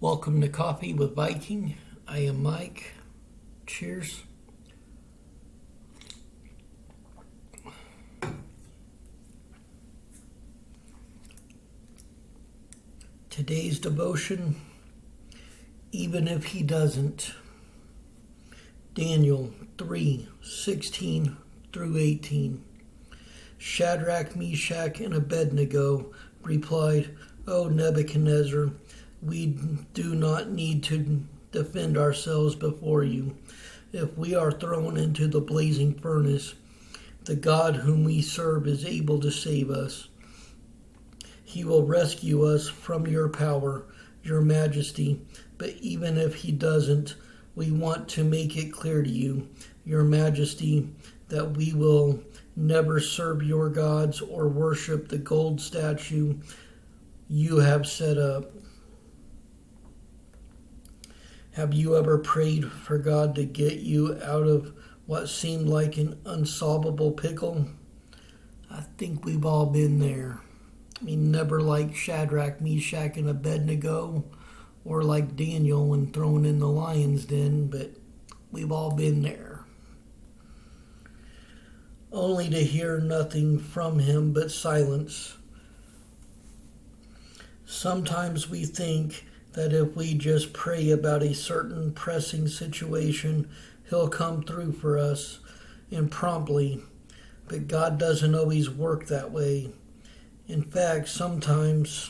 Welcome to Coffee with Viking. I am Mike. Cheers. Today's devotion, even if he doesn't. Daniel 3:16 through 18. Shadrach, Meshach, and Abednego replied, O Nebuchadnezzar, we do not need to defend ourselves before you. If we are thrown into the blazing furnace, the God whom we serve is able to save us. He will rescue us from your power, your majesty. But even if he doesn't, we want to make it clear to you, your majesty, that we will never serve your gods or worship the gold statue you have set up. Have you ever prayed for God to get you out of what seemed like an unsolvable pickle? I think we've all been there. I mean, never like Shadrach, Meshach, and Abednego, or like Daniel when thrown in the lion's den, but we've all been there. Only to hear nothing from him but silence. Sometimes we think that if we just pray about a certain pressing situation, he'll come through for us and promptly. But God doesn't always work that way. In fact, sometimes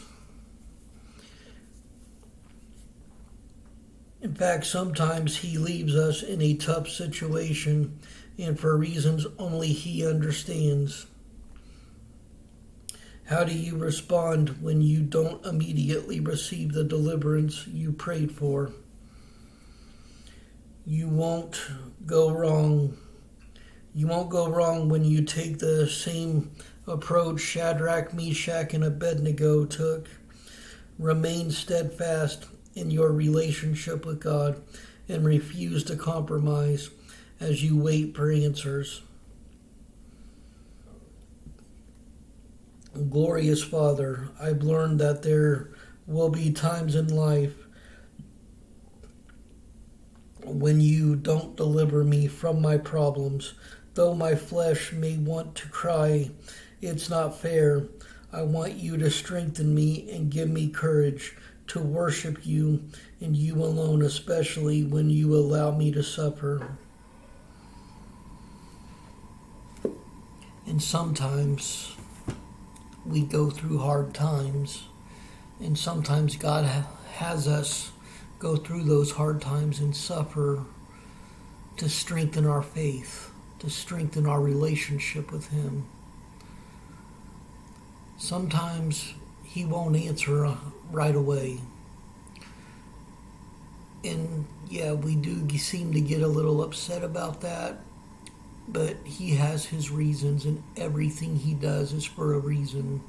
he leaves us in a tough situation, and for reasons only he understands. How do you respond when you don't immediately receive the deliverance you prayed for? You won't go wrong. You won't go wrong when you take the same approach Shadrach, Meshach, and Abednego took. Remain steadfast in your relationship with God and refuse to compromise as you wait for answers. Glorious Father, I've learned that there will be times in life when you don't deliver me from my problems. Though my flesh may want to cry, it's not fair. I want you to strengthen me and give me courage to worship you and you alone, especially when you allow me to suffer. And sometimes we go through hard times, and sometimes God has us go through those hard times and suffer to strengthen our faith, to strengthen our relationship with him. Sometimes he won't answer right away. And yeah, we do seem to get a little upset about that. But he has his reasons, and everything he does is for a reason,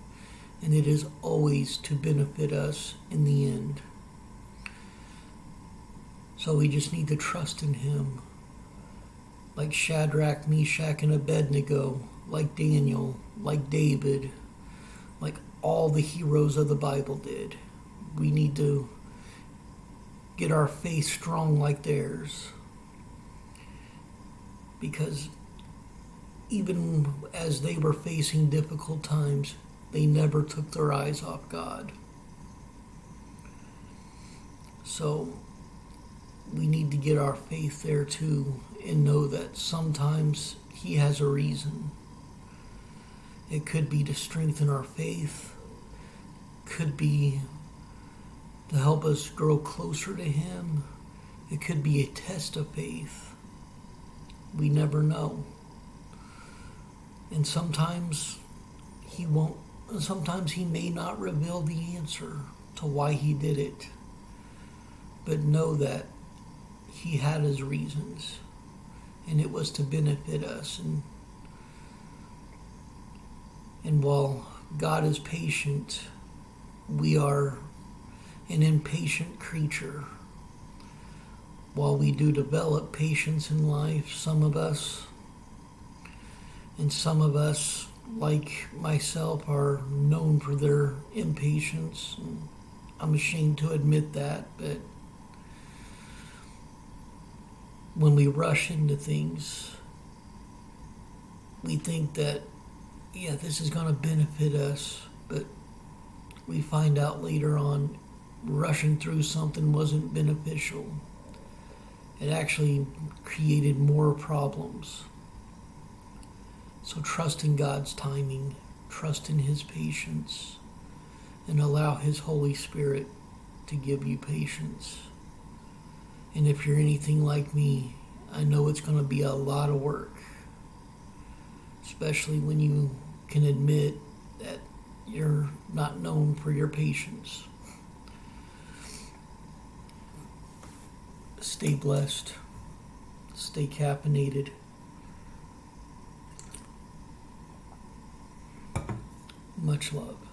and it is always to benefit us in the end. So we just need to trust in him, like Shadrach, Meshach, and Abednego, like Daniel, like David, like all the heroes of the Bible did. We need to get our faith strong like theirs, because even as they were facing difficult times, they never took their eyes off God. So we need to get our faith there too and know that sometimes he has a reason. It could be to strengthen our faith, could be to help us grow closer to him. It could be a test of faith. We never know. And sometimes he may not reveal the answer to why he did it. But know that he had his reasons, and it was to benefit us. And while God is patient, we are an impatient creature. While we do develop patience in life, some of us, like myself, are known for their impatience. I'm ashamed to admit that, but when we rush into things, we think that, yeah, this is going to benefit us, but we find out later on rushing through something wasn't beneficial. It actually created more problems. So trust in God's timing, trust in His patience, and allow His Holy Spirit to give you patience. And if you're anything like me, I know it's going to be a lot of work, especially when you can admit that you're not known for your patience. Stay blessed. Stay caffeinated. Much love.